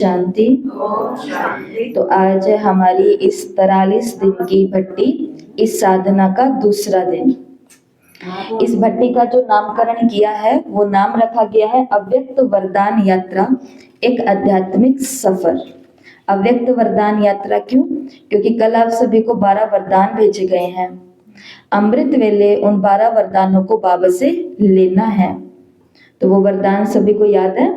शांति। तो आज है हमारी इस 43 दिन की भट्टी, इस साधना का दूसरा दिन। इस भट्टी का जो नामकरण किया है वो नाम रखा गया है अव्यक्त वरदान यात्रा, एक आध्यात्मिक सफर। अव्यक्त वरदान यात्रा क्यों? क्योंकि कल आप सभी को 12 वरदान भेजे गए हैं। अमृत वेले उन 12 वरदानों को बाबा से लेना है। तो वो वरदान सभी को याद है?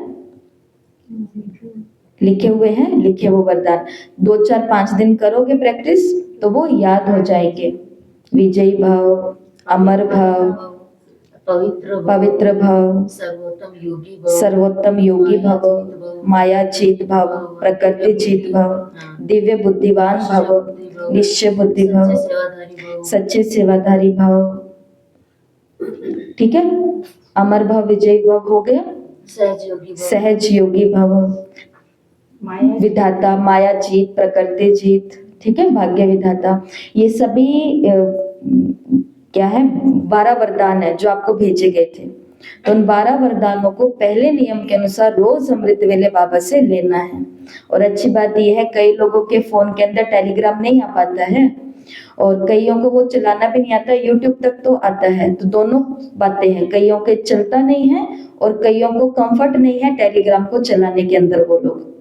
लिखे हुए हैं, लिखे वो वरदान 2 4 5 दिन करोगे प्रैक्टिस तो वो याद हो जाएंगे। विजयी भव, अमर भव, पवित्र भव, सर्वोत्तम योगी भव, माया जीत भव, प्रकृति जीत भव, दिव्य बुद्धिवान भव, निश्चय बुद्धि भव, सच्चे सेवाधारी भव। ठीक है, अमर भव, विजयी भव हो गया, सहज योगी भव, विधाता, माया जीत, प्रकृति जीत, ठीक है, भाग्य विधाता। ये सभी क्या है? 12 वरदान है जो आपको भेजे गए थे। तो उन 12 वरदानों को पहले नियम के अनुसार रोज अमृत वेले बाबा से लेना है। और अच्छी बात यह है कई लोगों के फोन के अंदर टेलीग्राम नहीं आ पाता है और कईयों को वो चलाना भी नहीं आता, यूट्यूब तक तो आता है। तो दोनों बातें हैं, कईयों के चलता नहीं है और कईयों को कंफर्ट नहीं है टेलीग्राम को चलाने के अंदर। वो लोग,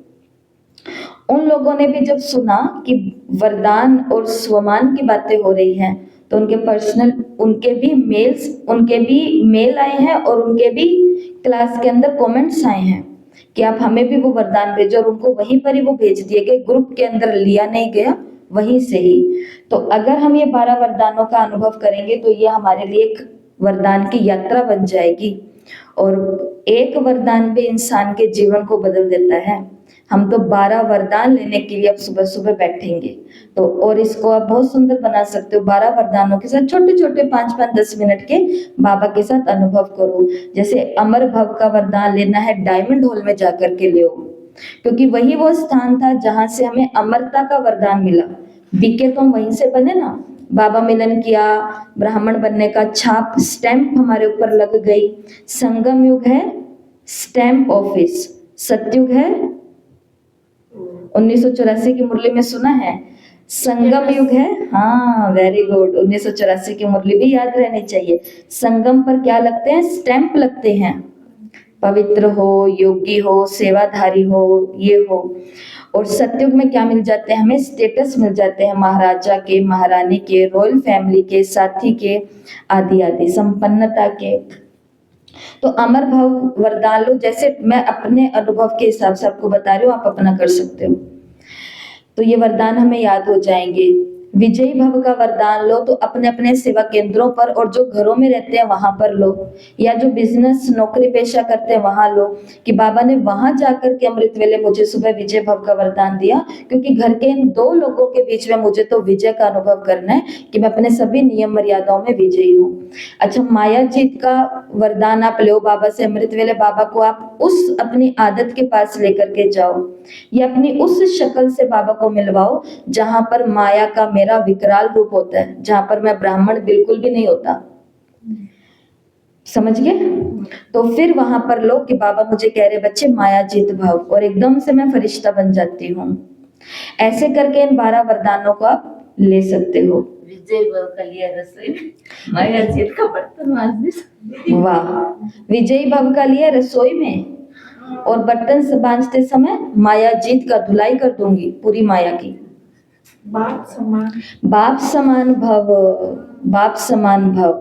उन लोगों ने भी जब सुना कि वरदान और स्वमान की बातें हो रही हैं तो उनके पर्सनल, उनके भी मेल आए हैं और उनके भी क्लास के अंदर कमेंट्स आए हैं कि आप हमें भी वो वरदान भेजो, और उनको वहीं पर ही वो भेज दिए गए, ग्रुप के अंदर लिया नहीं गया, वहीं से ही। तो अगर हम ये 12 वरदानों का अनुभव करेंगे तो ये हमारे लिए एक वरदान की यात्रा बन जाएगी और एक वरदान भी इंसान के जीवन को बदल देता है। हम तो 12 वरदान लेने के लिए अब सुबह सुबह बैठेंगे तो, और इसको आप बहुत सुंदर बना सकते हो। 12 वरदानों के साथ छोटे छोटे 5-5 10 मिनट के बाबा के साथ अनुभव करो। जैसे अमर भव का वरदान लेना है, डायमंड हॉल में जाकर के ले, क्योंकि वही वो स्थान था जहां से हमें अमरता का वरदान मिला। बीके तो हम वहीं से बने ना, बाबा मिलन किया, ब्राह्मण बनने का छाप, स्टैंप हमारे ऊपर लग गई। संगम युग है स्टैंप ऑफिस, सतयुग है 1984 की मुरली में सुना है, संगम युग है। हाँ, वेरी गुड, 1984 की मुरली भी याद रहनी चाहिए। संगम पर क्या लगते हैं? स्टैंप लगते हैं। पवित्र हो, योगी हो, सेवाधारी हो, ये हो। और सतयुग में क्या मिल जाते हैं हमें? स्टेटस मिल जाते हैं, महाराजा के, महारानी के, रॉयल फैमिली के, साथी के, आदि आदि, संपन्नता के। तो अमर भव वरदान लो, जैसे मैं अपने अनुभव के हिसाब से आपको बता रही हूँ, आप अपना कर सकते हो। तो ये वरदान हमें याद हो जाएंगे। विजयी भव का वरदान लो तो अपने अपने सेवा केंद्रों पर और जो घरों में रहते हैं वहां पर लो, या जो बिजनेस नौकरी पेशा करते हैं वहां लो, कि बाबा ने वहां जाकर के अमृत वेले मुझे सुबह विजय भव का वरदान दिया, क्योंकि घर के इन 2 लोगों के बीच में मुझे तो विजय का अनुभव करना है कि मैं अपने सभी नियम मर्यादाओं में विजयी हूँ। अच्छा, माया जीत का वरदान आप लो बाबा से अमृत वेले। बाबा को आप उस अपनी आदत के पास लेकर के जाओ, या अपनी उस शक्ल से बाबा को मिलवाओ जहां पर माया का मेरा विकराल रूप होता है, जहां पर मैं ब्राह्मण बिल्कुल भी नहीं होता। समझ गए? तो फिर वहां पर लो कि बाबा मुझे कह रहे बच्चे माया जीत भाव, और एकदम से मैं फरिश्ता बन जाती हूँ। ऐसे करके इन 12 वरदानों को आप ले सकते हो। विजय भव का लिया रसोई में, माया जीत का बर्तन मांजने। वाह, विजयी भव का लिया रसोई में और बर्तन बांजते समय माया जीत का धुलाई कर दूंगी, पूरी माया की। बाप समान भव, बाप समान भव,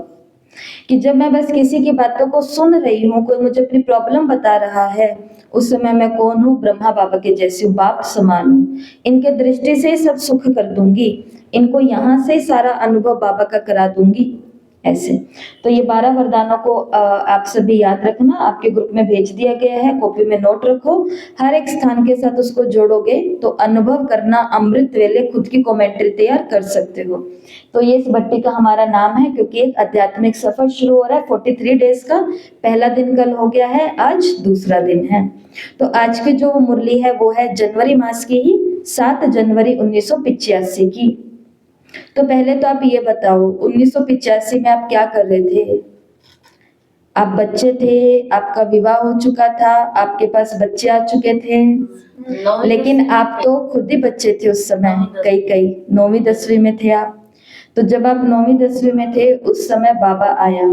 कि जब मैं बस किसी की बातों को सुन रही हूँ, कोई मुझे अपनी प्रॉब्लम बता रहा है, उस समय मैं कौन हूँ? ब्रह्मा बाबा के जैसी हूँ, बाप समान हूँ। इनके दृष्टि से सब सुख कर दूंगी, इनको यहाँ से सारा अनुभव बाबा का करा दूंगी, ऐसे। तो ये 12 वरदानों को आप सभी याद रखना, आपके ग्रुप में भेज दिया गया है, कॉपी में नोट रखो। हर एक स्थान के साथ उसको जोड़ोगे तो अनुभव करना अमृत वेले खुद की कमेंट्री तैयार कर सकते हो। तो ये इस भट्टी का हमारा नाम है, क्योंकि एक आध्यात्मिक सफर शुरू हो रहा है 43 डेज का। पहला दिन कल हो गया है, आज दूसरा दिन है। तो आज की जो मुरली है वो है जनवरी मास की ही, 7 जनवरी 1985 की। तो पहले तो आप ये बताओ 1985 में आप क्या कर रहे थे? आप बच्चे थे, आपका विवाह हो चुका था, आपके पास बच्चे आ चुके थे, लेकिन आप तो खुद ही बच्चे थे उस समय। कई कई 9वीं 10वीं में थे आप। तो जब आप 9वीं 10वीं में थे उस समय बाबा आया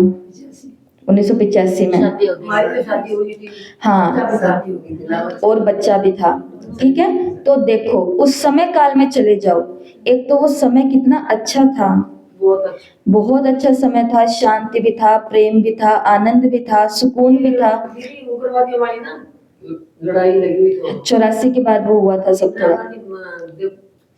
1985 में। शादी हो गई। हमारी तो शादी हुई थी, हाँ, शादी हो गई थी। और बच्चा भी था। ठीक है, तो देखो उस समय काल में चले जाओ। एक तो वो समय कितना अच्छा था, बहुत अच्छा। बहुत अच्छा समय था, शांति भी था, प्रेम भी था, आनंद भी था, सुकून भी था। दीदी उग्रवादी हमारी ना लड़ाई लगी हुई तो 84 के बाद वो हुआ था सब थोड़ा।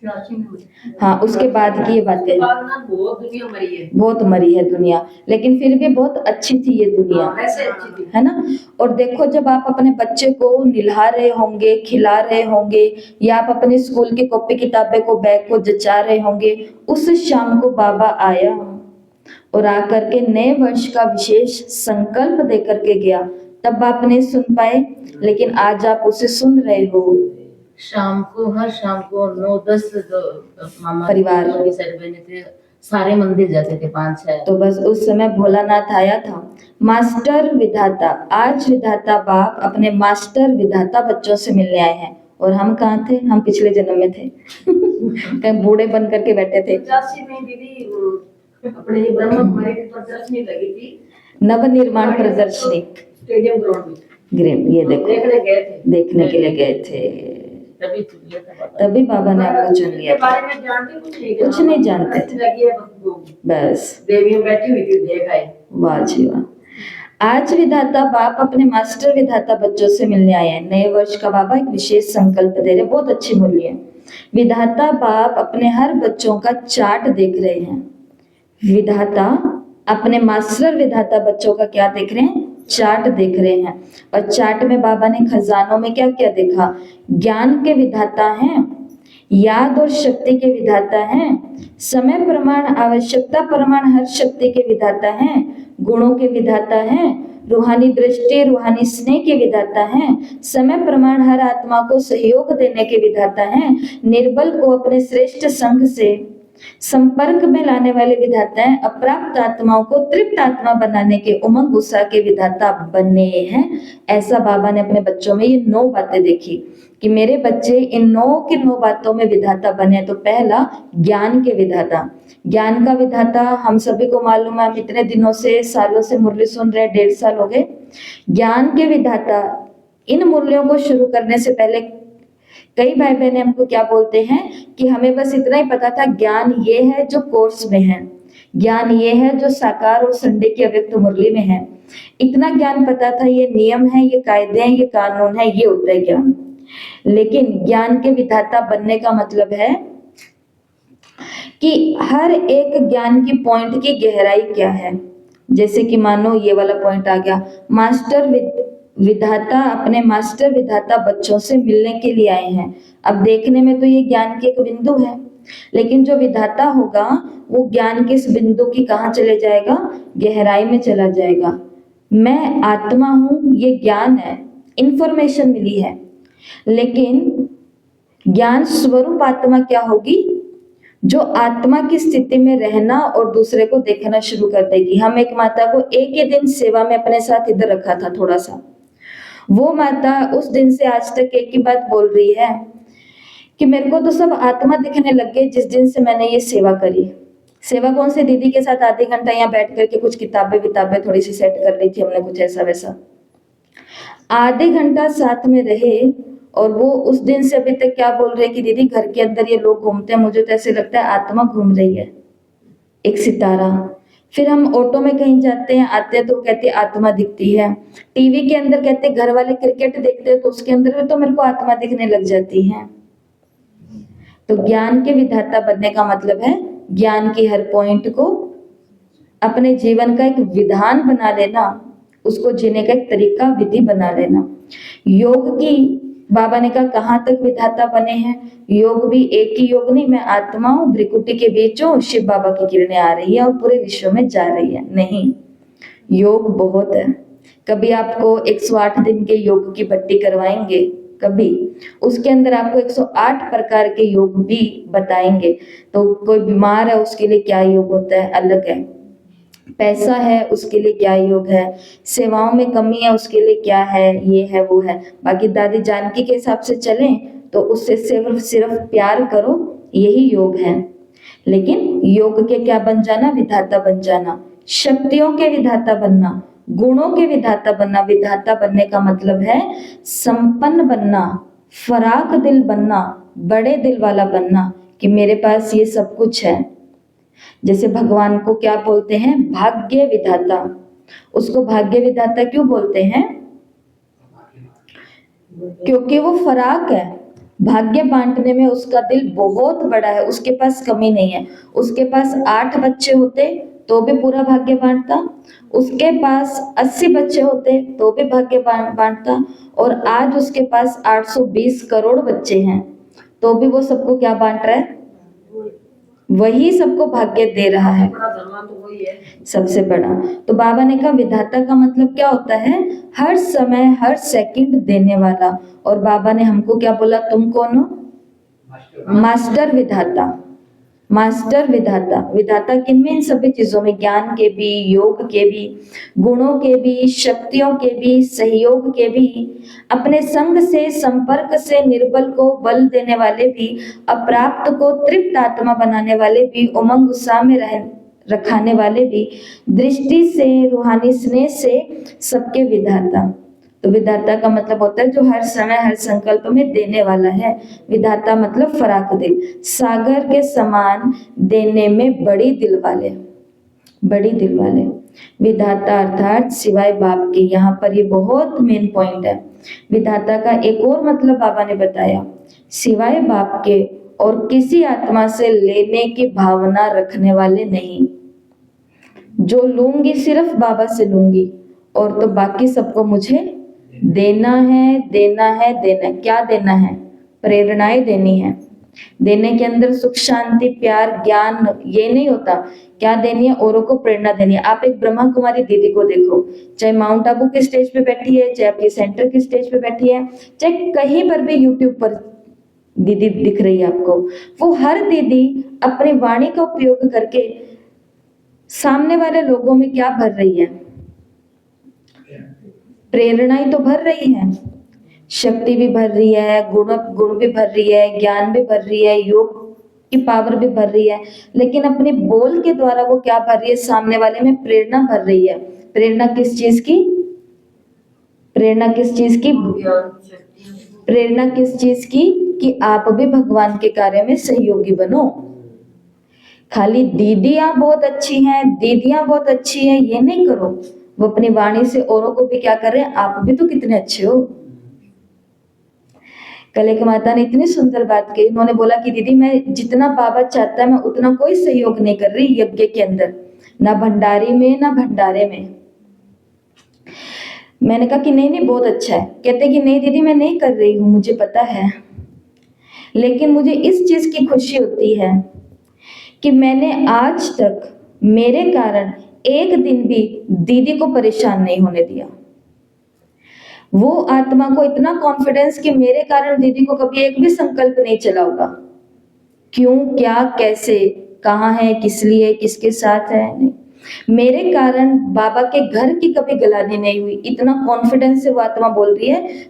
84 में हुई। हाँ, उसके बाद की ये उसके बातें, बाद ना बहुत दुनिया मरी है। बहुत मरी है दुनिया, लेकिन फिर भी बहुत अच्छी थी ये दुनिया, हाँ, वैसे अच्छी थी। है ना। और देखो जब आप अपने बच्चे को निल्हा रहे होंगे, खिला रहे होंगे, या आप अपने स्कूल की कॉपी किताबें को, बैग को जचा रहे होंगे, उस शाम को बाबा आया और आकर के नए वर्ष का विशेष संकल्प दे करके गया। तब आप नहीं सुन पाए, लेकिन आज आप उसे सुन रहे हो। शाम को, हर शाम को 9-10 मामा परिवार। की सारी बहनें थे, सारे मंदिर जाते थे 5-6। तो बस उस समय भोलानाथ आया था, मास्टर विधाता। आज विधाता बाप अपने मास्टर विधाता बच्चों से मिलने आए हैं। और हम कहाँ थे? हम पिछले जन्म में थे कहीं बूढ़े बन करके बैठे थे। 85 में दीदी अपने ये ब्रह्म कुमारी की प्रदर्शनी लगी थी, नव निर्माण प्रदर्शनी स्टेडियम ग्राउंड में। ग्रेट, ये देखो देखने गए थे। देखने के लिए गए थे, तभी चुन लिया था बाबा। तभी बाबा ने आपको चुन लिया इसके था। बारे में जानते कुछ नहीं, कुछ नहीं जानते थे। लगी है बस वो बस, देवियां बैठी हुई थी, देखा है। वाह जी वाह। आज विधाता बाप अपने मास्टर विधाता बच्चों से मिलने आए हैं। नए वर्ष का बाबा एक विशेष संकल्प दे रहे, बहुत अच्छी मूल्य है। विधाता बाप अपने हर बच्चों का चार्ट देख रहे हैं। विधाता अपने मास्टर विधाता बच्चों का क्या देख रहे हैं? चार्ट देख रहे हैं। और चार्ट में बाबा ने खजानों में क्या क्या देखा? ज्ञान के विधाता हैं, याद और शक्ति के विधाता हैं, समय प्रमाण, आवश्यकता प्रमाण हर शक्ति के विधाता हैं, गुणों के विधाता हैं, रूहानी दृष्टि, रूहानी स्नेह के विधाता हैं, समय प्रमाण हर आत्मा को सहयोग देने के विधाता हैं, निर्बल को अपने श्रेष्ठ संघ से संपर्क में लाने वाले विधाता हैं, अप्राप्त आत्माओं को तृप्त आत्मा बनाने के उमंग उत्साह के विधाता बने हैं। ऐसा बाबा ने अपने बच्चों में ये 9 बातें देखी कि मेरे बच्चे इन 9 की 9 बातों में विधाता बने। तो पहला, ज्ञान के विधाता। ज्ञान का विधाता हम सभी को मालूम है, हम इतने दिनों से, सालों से मुरली सुन रहे, 1.5 साल हो गए। ज्ञान के विधाता, इन मूल्यों को शुरू करने से पहले कई भाई बहन हमको क्या बोलते हैं कि हमें बस इतना ही पता था, ज्ञान ये है जो कोर्स में है, ज्ञान ये है जो साकार और संडे की अव्यक्त मुरली में है, इतना ज्ञान पता था, ये नियम है, ये कायदे हैं, ये कानून है, ये होता है ज्ञान। लेकिन ज्ञान के विधाता बनने का मतलब है कि हर एक ज्ञान की पॉइंट की गहराई क्या है। जैसे कि मानो ये वाला पॉइंट आ गया, मास्टर विधाता अपने मास्टर विधाता बच्चों से मिलने के लिए आए हैं। अब देखने में तो ये ज्ञान की एक बिंदु है, लेकिन जो विधाता होगा वो ज्ञान के इस बिंदु की कहाँ चले जाएगा? गहराई में चला जाएगा। मैं आत्मा हूं, ये ज्ञान है, इंफॉर्मेशन मिली है, लेकिन ज्ञान स्वरूप आत्मा क्या होगी? जो आत्मा की स्थिति में रहना और दूसरे को देखना शुरू कर देगी। हम एक माता को एक ही दिन सेवा में अपने साथ इधर रखा था थोड़ा सा, वो माता उस दिन से आज तक एक ही बात बोल रही है कि मेरे को तो सब आत्मा दिखने लग गई जिस दिन से मैंने ये सेवा करी। सेवा कौन से, दीदी के साथ आधे घंटा यहाँ बैठ करके कुछ किताबें थोड़ी सी सेट कर ली थी हमने, कुछ ऐसा वैसा, आधे घंटा साथ में रहे। और वो उस दिन से अभी तक क्या बोल रहे हैं कि दीदी घर के अंदर ये लोग घूमते हैं, मुझे तो ऐसे लगता है आत्मा घूम रही है, एक सितारा। फिर हम ऑटो में कहीं जाते हैं, आते हैं तो कहते आत्मा दिखती है। टीवी के अंदर कहते घर वाले क्रिकेट देखते हैं तो उसके अंदर भी तो मेरे को आत्मा दिखने लग जाती है। तो ज्ञान के विधाता बनने का मतलब है ज्ञान की हर पॉइंट को अपने जीवन का एक विधान बना लेना, उसको जीने का एक तरीका, विधि बना लेना। योग की बाबा ने कहा कहाँ तक विधाता बने हैं? योग भी एक ही योग नहीं, मैं आत्मा हूँ, भ्रिकुटी के बीच हूँ, शिव बाबा की किरणें आ रही है और पूरे विश्व में जा रही है। नहीं, योग बहुत है। कभी आपको 108 दिन के योग की भट्टी करवाएंगे, कभी उसके अंदर आपको 108 प्रकार के योग भी बताएंगे। तो कोई बीमार है उसके लिए क्या योग होता है अलग है, पैसा है उसके लिए क्या योग है, सेवाओं में कमी है उसके लिए क्या है, ये है वो है। बाकी दादी जानकी के हिसाब से चलें तो उससे सिर्फ सिर्फ प्यार करो, यही योग है। लेकिन योग के क्या बन जाना, विधाता बन जाना, शक्तियों के विधाता बनना, गुणों के विधाता बनना। विधाता बनने का मतलब है संपन्न बनना, फराक दिल बनना, बड़े दिल वाला बनना, कि मेरे पास ये सब कुछ है। जैसे भगवान को क्या बोलते हैं, भाग्य विधाता। उसको भाग्य विधाता क्यों बोलते हैं, क्योंकि वो फराक है। भाग्य बांटने में उसका दिल बहुत बड़ा है, उसके पास कमी नहीं है। उसके पास 8 बच्चे होते तो भी पूरा भाग्य बांटता, उसके पास 80 बच्चे होते तो भी भाग्य बांटता, और आज उसके पास 820 करोड़ बच्चे हैं तो भी वो सबको क्या बांट रहा है, वही सबको भाग्य दे रहा है, बड़ा धनवान तो वही है। सबसे बड़ा। तो बाबा ने कहा विधाता का मतलब क्या होता है, हर समय हर सेकंड देने वाला। और बाबा ने हमको क्या बोला, तुम कौन हो, मास्टर विधाता। मास्टर विधाता, विधाता किनमें, इन सभी चीजों में, ज्ञान के भी, योग के भी, गुणों के भी, शक्तियों के भी, सहयोग के भी, अपने संग से, संपर्क से निर्बल को बल देने वाले भी, अप्राप्त को तृप्त आत्मा बनाने वाले भी, उमंग उत्साह में रखाने वाले भी, दृष्टि से, रूहानी स्नेह से, सबके विधाता। तो विधाता का मतलब होता है जो हर समय हर संकल्प में देने वाला है। विधाता मतलब फराक दिल, सागर के समान देने में बड़ी दिल वाले, बड़ी दिल वाले। विधाता अर्थात सिवाय बाप के, यहाँ पर ये बहुत मेन पॉइंट है। विधाता का एक और मतलब बाबा ने बताया, सिवाय बाप के और किसी आत्मा से लेने की भावना रखने वाले नहीं। जो लूंगी सिर्फ बाबा से लूंगी, और तो बाकी सबको मुझे देना है, देना है, देना है। क्या देना है, प्रेरणाएं देनी है। देने के अंदर सुख शांति प्यार ज्ञान ये नहीं होता, क्या देनी है, औरों को प्रेरणा देनी है। आप एक ब्रह्मा कुमारी दीदी को देखो, चाहे माउंट आबू के स्टेज पे बैठी है, चाहे आपके सेंटर के स्टेज पे बैठी है, चाहे कहीं पर भी यूट्यूब पर दीदी दिख रही है आपको, वो हर दीदी अपनी वाणी का उपयोग करके सामने वाले लोगों में क्या भर रही है, प्रेरणा ही तो भर रही है। शक्ति भी भर रही है, गुण भी भर रही है, ज्ञान भी भर रही है, योग की पावर भी भर रही है। लेकिन अपने बोल के द्वारा वो क्या भर रही है, सामने वाले में प्रेरणा भर रही है। प्रेरणा किस चीज की, प्रेरणा किस चीज की, प्रेरणा किस चीज की, कि आप भी भगवान के कार्य में सहयोगी बनो। खाली दीदियां बहुत अच्छी हैं, दीदियां बहुत अच्छी हैं, ये नहीं करो। वो अपनी वाणी से औरों को भी क्या कर रहे हैं, आप भी तो कितने अच्छे हो। कल एक माता ने इतनी सुंदर बात कही, उन्होंने बोला कि दीदी मैं जितना बाबा चाहता है मैं उतना कोई सहयोग नहीं कर रही यज्ञ के अंदर, ना भंडारी में ना भंडारे में। मैंने कहा कि नहीं नहीं बहुत अच्छा है। कहते कि नहीं दीदी मैं नहीं कर रही हूँ, मुझे पता है, लेकिन मुझे इस चीज की खुशी होती है कि मैंने आज तक मेरे कारण एक दिन भी दीदी को परेशान नहीं होने दिया। वो आत्मा को इतना कॉन्फिडेंस कि मेरे कारण दीदी को कभी एक भी संकल्प नहीं चला होगा, क्यों क्या कैसे कहाँ है, किस लिए किसके साथ है, नहीं। मेरे कारण बाबा के घर की कभी गलानी नहीं हुई, इतना कॉन्फिडेंस से वो आत्मा बोल रही है।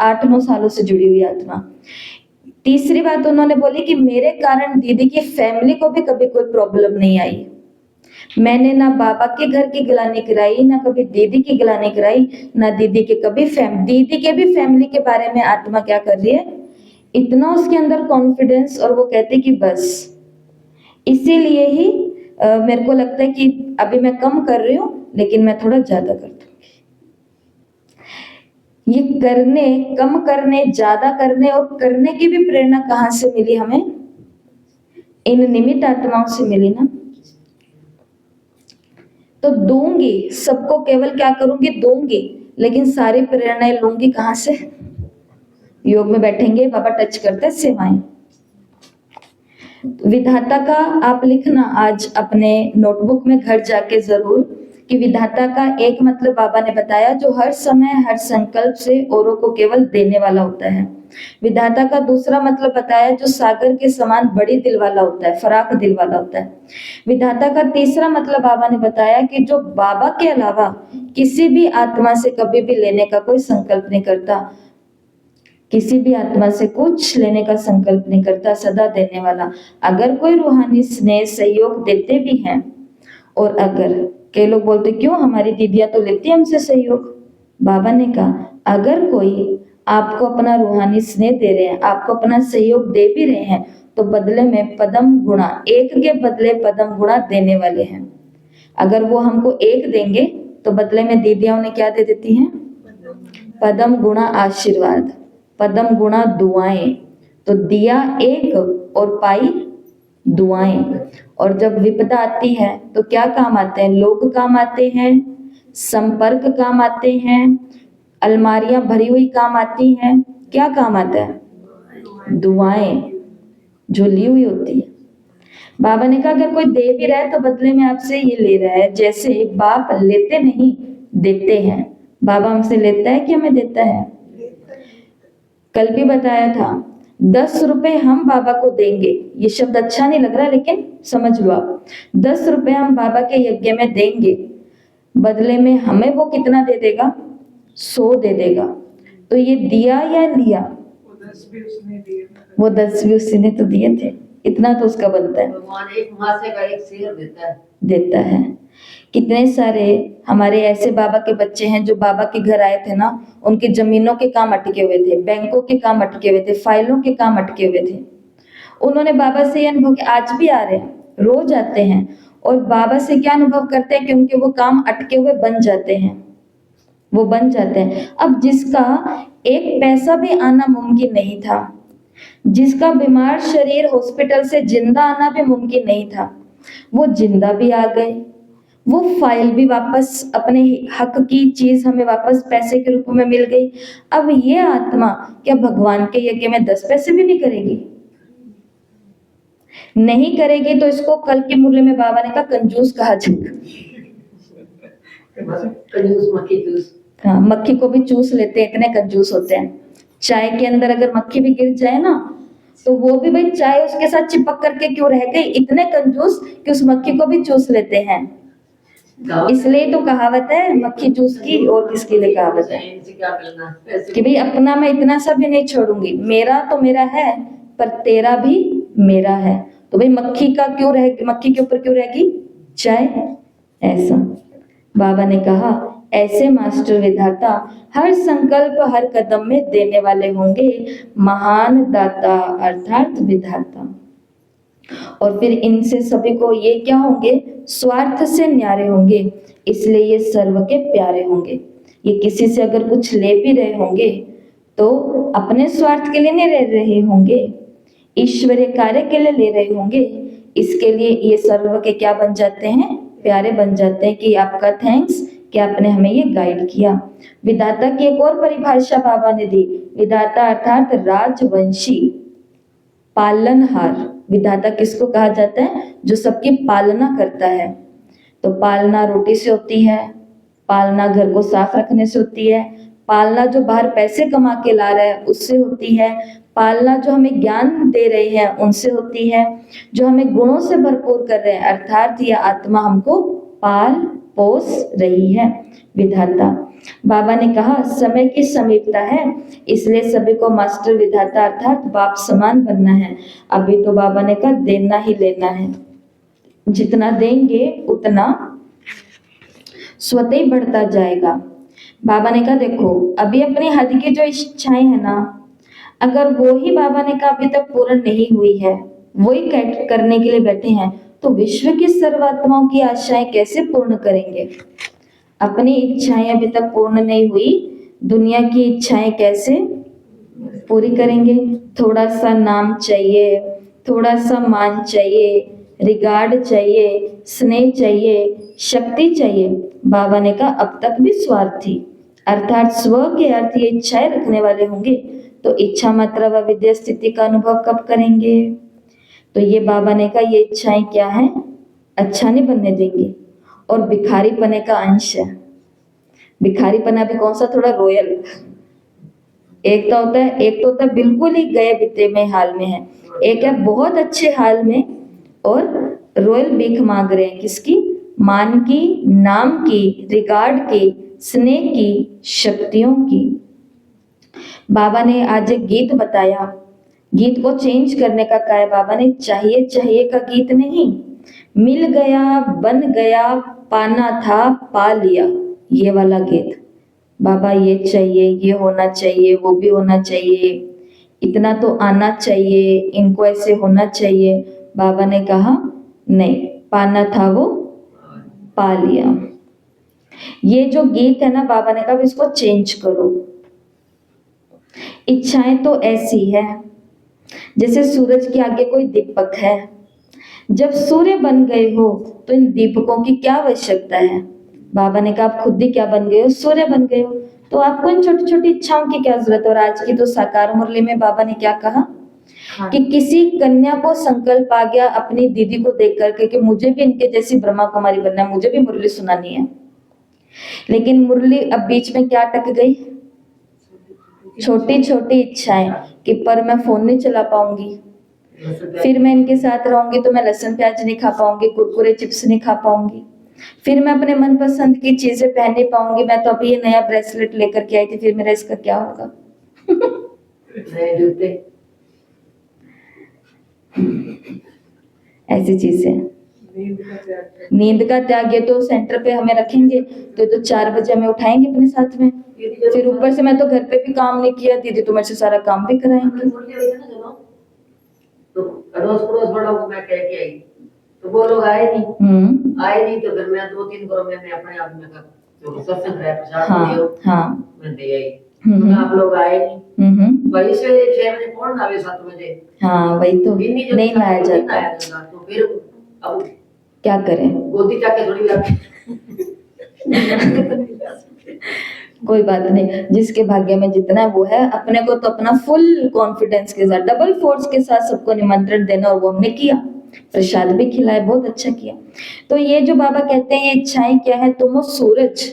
8-9 सालों से जुड़ी हुई आत्मा। तीसरी बात उन्होंने बोली कि मेरे कारण दीदी की फैमिली को भी कभी कोई प्रॉब्लम नहीं आई। मैंने ना बाबा के घर की गिलानी कराई, ना कभी दीदी की गिलानी कराई, ना दीदी के कभी दीदी के भी फैमिली के बारे में आत्मा क्या कर रही है, इतना उसके अंदर कॉन्फिडेंस। और वो कहते कि बस इसीलिए ही मेरे को लगता है कि अभी मैं कम कर रही हूँ लेकिन मैं थोड़ा ज्यादा कर दूंगी। ये करने, कम करने, ज्यादा करने और करने की भी प्रेरणा कहाँ से मिली हमें, इन निमित्त आत्माओं से मिली ना। तो दूंगी सबको, केवल क्या करूंगी, दूंगी, लेकिन सारी प्रेरणाएं लूंगी कहां से, योग में बैठेंगे बाबा टच करते सेवाएं। विधाता का आप लिखना आज अपने नोटबुक में घर जाके जरूर, कि विधाता का एक मतलब बाबा ने बताया जो हर समय हर संकल्प से औरों को केवल देने वाला होता है। विधाता का दूसरा मतलब बताया जो सागर के समान बड़ी दिल वाला होता है, फराक दिल वाला होता है। विधाता का तीसरा मतलब बाबा ने बताया कि जो बाबा के अलावा किसी भी आत्मा से कभी भी लेने का कोई संकल्प नहीं करता, किसी भी आत्मा से कुछ लेने का संकल्प नहीं करता, सदा देने वाला। अगर कोई रूहानी स्नेह सहयोग देते भी हैं, और अगर कई लोग बोलते क्यों हमारी दीदियां तो लेती है हमसे सहयोग, बाबा ने कहा अगर कोई आपको अपना रूहानी स्नेह दे रहे हैं, आपको अपना सहयोग दे भी रहे हैं, तो बदले में पदम गुणा, एक के बदले पदम गुणा देने वाले हैं। अगर वो हमको एक देंगे तो बदले में दीदियां उन्हें क्या दे देती हैं? पदम गुणा आशीर्वाद, पदम गुणा दुआएं। तो दिया एक और पाई दुआएं। और जब विपदा आती है तो क्या काम आते हैं? लोग काम आते हैं, संपर्क काम आते हैं, अलमारियां भरी हुई काम आती हैं। क्या काम आता है? दुआएं जो ली हुई होती है। बाबा ने कहा अगर कोई दे भी रहा है तो बदले में आपसे ये ले रहा है। जैसे बाप लेते नहीं देते हैं। बाबा हमसे लेता है कि हमें देता है? कल भी बताया था 10 रुपए हम बाबा को देंगे। ये शब्द अच्छा नहीं लग रहा लेकिन समझ लो आप, 10 रुपए हम बाबा के यज्ञ में देंगे, बदले में हमें वो कितना दे देगा? 100 दे देगा। तो ये दिया या लिया? वो 10 भी उसने तो दिए थे, इतना तो उसका बनता है। भगवान एक मासे का एक शेर देता है। कितने सारे हमारे ऐसे बाबा के बच्चे हैं जो बाबा के घर आए थे ना, उनकी जमीनों के काम अटके हुए थे, बैंकों के काम अटके हुए थे, फाइलों के काम अटके हुए थे। उन्होंने बाबा से ये अनुभव किया, आज भी आ रहे हैं, रोज आते हैं और बाबा से क्या अनुभव करते हैं कि उनके वो काम अटके हुए बन जाते हैं, वो बन जाते हैं। अब जिसका एक पैसा भी आना मुमकिन नहीं था, जिसका बीमार शरीर हॉस्पिटल से जिंदा आना भी मुमकिन नहीं था, वो जिंदा भी आ गए, वो फाइल भी वापस, अपने हक की चीज हमें वापस पैसे के रूप में मिल गई। अब ये आत्मा क्या भगवान के यज्ञ में 10 पैसे भी नहीं करेगी? नहीं करेगी तो इसको कल के मूल्य में बाबा ने कहा कंजूस कहा जाएगा। कंजूस मक्खी चूस। हाँ, मक्खी को भी चूस लेते हैं, इतने कंजूस होते हैं। चाय के अंदर अगर मक्खी भी गिर जाए ना, तो वो भी भाई चाय उसके साथ चिपक करके क्यों रह गई, इतने कंजूस कि उस मक्खी को भी चूस लेते हैं। इसलिए तो कहावत है मक्खी चूस की, और किसके लिए कहावत है कि भाई अपना मैं इतना सा भी नहीं छोड़ूंगी, मेरा तो मेरा है पर तेरा भी मेरा है। तो भाई मक्खी का क्यों रह, मक्खी के ऊपर क्यों रहेगी चाय? ऐसा बाबा ने कहा ऐसे मास्टर विधाता हर संकल्प हर कदम में देने वाले होंगे, महान दाता अर्थात विधाता। और फिर इनसे सभी को ये क्या होंगे? स्वार्थ से न्यारे होंगे, इसलिए ये सर्व के प्यारे होंगे। ये किसी से अगर कुछ ले भी रहे होंगे तो अपने स्वार्थ के लिए नहीं ले रहे होंगे, ईश्वरीय कार्य के लिए ले रहे होंगे। इसके लिए ये सर्व के क्या बन जाते हैं? प्यारे बन जाते हैं कि आपका थैंक्स कि आपने हमें ये गाइड किया। विधाता की एक और परिभाषा बाबा ने दी। विधाता अर्थात राजवंशी पालनहार। विधाता किसको कहा जाता है? जो सबकी पालना करता है। तो पालना रोटी से होती है, पालना घर को साफ रखने से होती है, पालना जो बाहर पैसे कमा के ला रहा है उससे होती है, पालना जो हमें ज्ञान दे रहे हैं उनसे होती है, जो हमें गुणों से भरपूर कर रहे हैं अर्थात यह आत्मा हमको पाल पोस रही है, विधाता। बाबा ने कहा समय की समीपता है, इसलिए सभी को मास्टर विधाता अर्थात बाप समान बनना है। अभी तो बाबा ने कहा देना ही लेना है, जितना देंगे उतना स्वतः ही बढ़ता जाएगा। बाबा ने कहा देखो अभी अपनी हद की जो इच्छाएं है ना, अगर वो ही बाबा ने कहा अभी तक पूर्ण नहीं हुई है, वही करने के लिए बैठे हैं, तो विश्व की सर्वात्माओं की आशाएं कैसे पूर्ण करेंगे? अपनी इच्छाएं अभी तक पूर्ण नहीं हुई, दुनिया की इच्छाएं कैसे पूरी करेंगे? थोड़ा सा नाम चाहिए, थोड़ा सा मान चाहिए, रिगार्ड चाहिए, स्नेह चाहिए, शक्ति चाहिए। बाबा ने कहा अब तक भी स्वार्थी अर्थात स्व के अर्थ ये इच्छाएं रखने वाले होंगे, तो इच्छा मात्रा व विद्या स्थिति का अनुभव कब करेंगे? तो ये बाबा ने कहा ये इच्छाएं क्या है? अच्छा नहीं बनने देंगे। और भिखारीपने का अंश है। भिखारीपना भी कौन सा, थोड़ा रॉयल। एक तो होता है बिल्कुल ही गए बीते में हाल में है, एक है बहुत अच्छे हाल में और रॉयल भीख मांग रहे हैं। किसकी? मान की, नाम की, रिगार्ड की, स्नेह की, शक्तियों की। बाबा ने आज एक गीत बताया, गीत को चेंज करने का कहा है बाबा ने। चाहिए चाहिए का गीत नहीं, मिल गया, बन गया, पाना था, पा लिया, ये वाला गीत। बाबा ये चाहिए, ये होना चाहिए, वो भी होना चाहिए, इतना तो आना चाहिए, इनको ऐसे होना चाहिए। बाबा ने कहा नहीं, पाना था वो पा लिया। ये जो गीत है ना, बाबा ने कहा इसको चेंज करो। इच्छाएं तो ऐसी है जैसे सूरज के आगे कोई दीपक है। जब सूर्य बन गए हो तो इन दीपकों की क्या आवश्यकता है? बाबा ने कहा आप खुद ही क्या बन गए हो? सूर्य बन गए हो, तो आपको इन छोटी छोटी इच्छाओं की क्या जरूरत है? और आज की तो साकार मुरली में बाबा ने क्या कहा कि किसी कन्या को संकल्प आ गया अपनी दीदी को देख करके कि मुझे भी इनके जैसी ब्रह्मा कुमारी बनना है, मुझे भी मुरली सुनानी है। लेकिन मुरली अब बीच में क्या अटक गई? छोटी छोटी इच्छाएं कि पर मैं फोन नहीं चला पाऊंगी, फिर मैं इनके साथ रहूंगी तो मैं लहसुन प्याज नहीं खा पाऊंगी, कुरकुरे चिप्स नहीं खा पाऊंगी, फिर मैं अपने मनपसंद की चीजें पहन नहीं पाऊंगी। मैं तो अभी ये नया ब्रेसलेट लेकर के आई थी, फिर मेरा इसका क्या होगा? नए जूते। ऐसी चीजें। नींद का त्याग, ये तो सेंटर पे हमें रखेंगे तो 4 बजे हमें उठाएंगे अपने साथ में। फिर ऊपर से मैं तो घर पे भी काम नहीं किया, दीदी तो मेरे से सारा काम भी कराएंगे। तो अड़ोस पड़ोस बड़ों को मैं कह के आई, तो वो लोग आए नहीं। तो फिर मैं 2-3 घरों में मैं अपने आप में का जो सत्संग है प्रसाद मैं दे आई। तो आप लोग आए नहीं। वही से 6 बजे कौन आवे, 7 बजे। हाँ वही तो नहीं लाया जाता। तो फिर अब क्या करें? गोदी जाके थोड़ी जाती। कोई बात नहीं, जिसके भाग्य में जितना है वो है। अपने को तो अपना फुल कॉन्फिडेंस के साथ, डबल फोर्स के साथ सबको निमंत्रण देना, और वो हमने किया, प्रसाद भी खिलाया, बहुत अच्छा किया। तो ये जो बाबा कहते हैं ये इच्छाएं क्या है? तुम हो सूरज,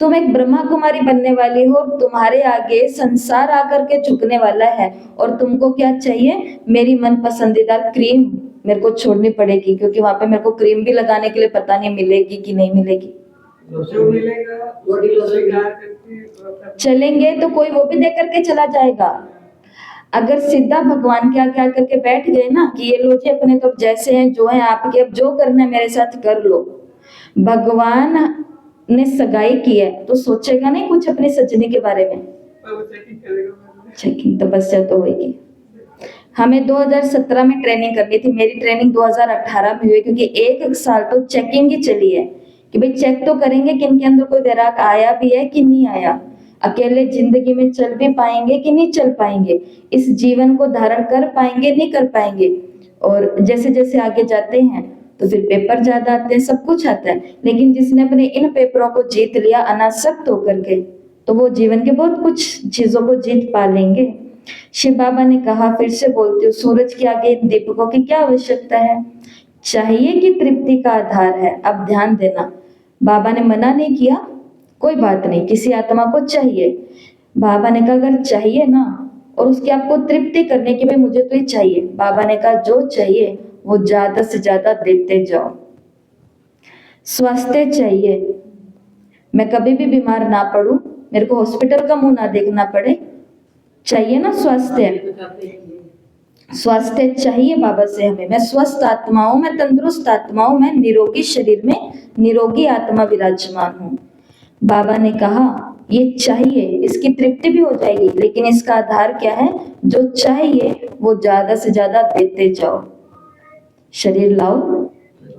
तुम एक ब्रह्मा कुमारी बनने वाली हो, तुम्हारे आगे संसार आकर के झुकने वाला है, और तुमको क्या चाहिए? मेरी मन पसंदीदा क्रीम मेरे को छोड़नी पड़ेगी, क्योंकि वहां पे मेरे को क्रीम भी लगाने के लिए पता नहीं मिलेगी कि नहीं मिलेगी। जो मिलेगा चलेंगे तो कोई वो भी दे करके चला जाएगा। अगर सीधा भगवान के आगे आकर के बैठ गए ना कि ये लो जी अपने तो जैसे हैं जो हैं आपके, अब जो करना है मेरे साथ कर लो। भगवान ने सगाई की है तो सोचेगा नहीं कुछ अपनी सजनी के बारे में? चेकिंग तो बस तो होगी। हमें 2017 में ट्रेनिंग करनी थी, मेरी ट्रेनिंग 2018 में हुई, क्योंकि एक साल तो चेकिंग ही चली है कि भाई चेक तो करेंगे कि इनके अंदर कोई वैराग आया भी है कि नहीं आया, अकेले जिंदगी में चल भी पाएंगे कि नहीं चल पाएंगे, इस जीवन को धारण कर पाएंगे नहीं कर पाएंगे। और जैसे जैसे आगे जाते हैं तो फिर पेपर ज्यादा आते हैं, सब कुछ आता है, लेकिन जिसने अपने इन पेपरों को जीत लिया अनासक्त होकर के, तो वो जीवन के बहुत कुछ चीजों को जीत पा लेंगे। शिव बाबा ने कहा, फिर से बोलती हूँ, सूरज के आगे दीपकों की क्या आवश्यकता है? चाहिए कि तृप्ति का आधार है। अब ध्यान देना, बाबा ने मना नहीं किया, कोई बात नहीं, किसी आत्मा को चाहिए। बाबा ने कहा अगर चाहिए ना, और उसकी आपको तृप्ति करने की, भाई मुझे तो ये चाहिए, बाबा ने कहा जो चाहिए वो ज्यादा से ज्यादा देते जाओ। स्वास्थ्य चाहिए, मैं कभी भी बीमार ना पड़ूं, मेरे को हॉस्पिटल का मुंह ना देखना पड़े, चाहिए ना स्वास्थ्य। स्वास्थ्य चाहिए बाबा से हमें। मैं स्वस्थ आत्मा हूं, मैं तंदुरुस्त आत्मा हूं, मैं निरोगी शरीर में निरोगी आत्मा विराजमान हूं। बाबा ने कहा ये चाहिए, इसकी तृप्ति भी हो जाएगी, लेकिन इसका आधार क्या है? जो चाहिए वो ज्यादा से ज्यादा देते जाओ। शरीर लाओ,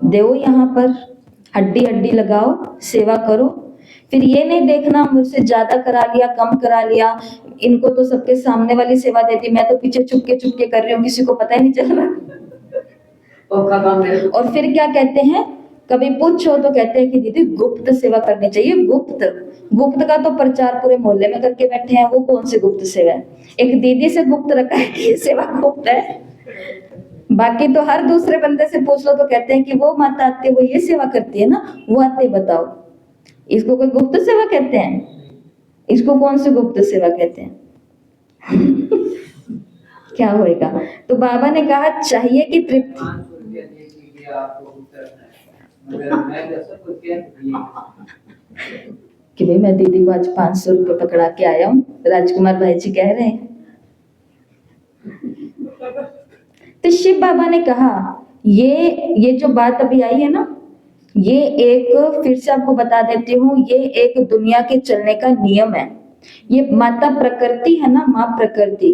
दो, यहाँ पर हड्डी हड्डी लगाओ, सेवा करो। फिर ये नहीं देखना मुझसे ज्यादा करा लिया कम करा लिया, इनको तो सबके सामने वाली सेवा देती, मैं तो पीछे चुपके कर रही हूँ, किसी को पता ही नहीं चल रहा। और फिर क्या कहते हैं, कभी पूछो तो कहते हैं कि दीदी गुप्त सेवा करनी चाहिए। गुप्त का तो प्रचार पूरे मोहल्ले में करके बैठे हैं, वो कौन सी गुप्त सेवा है? एक दीदी से गुप्त रखा है कि ये सेवा गुप्त है। बाकी तो हर दूसरे बंदे से पूछ लो तो कहते हैं कि वो माता आती है, वो ये सेवा करती है ना, वो आते बताओ। इसको कोई गुप्त सेवा कहते हैं? इसको कौन सी गुप्त सेवा कहते हैं? क्या होएगा? तो बाबा ने कहा चाहिए कि तृप्ति। कि भाई मैं दीदी को आज 500 रुपये पकड़ा के आया हूँ, राजकुमार भाई जी कह रहे हैं। तो शिव बाबा ने कहा ये जो बात अभी आई है ना, ये एक, फिर से आपको बता देती हूँ, ये एक दुनिया के चलने का नियम है। ये माता प्रकृति है ना, माँ प्रकृति,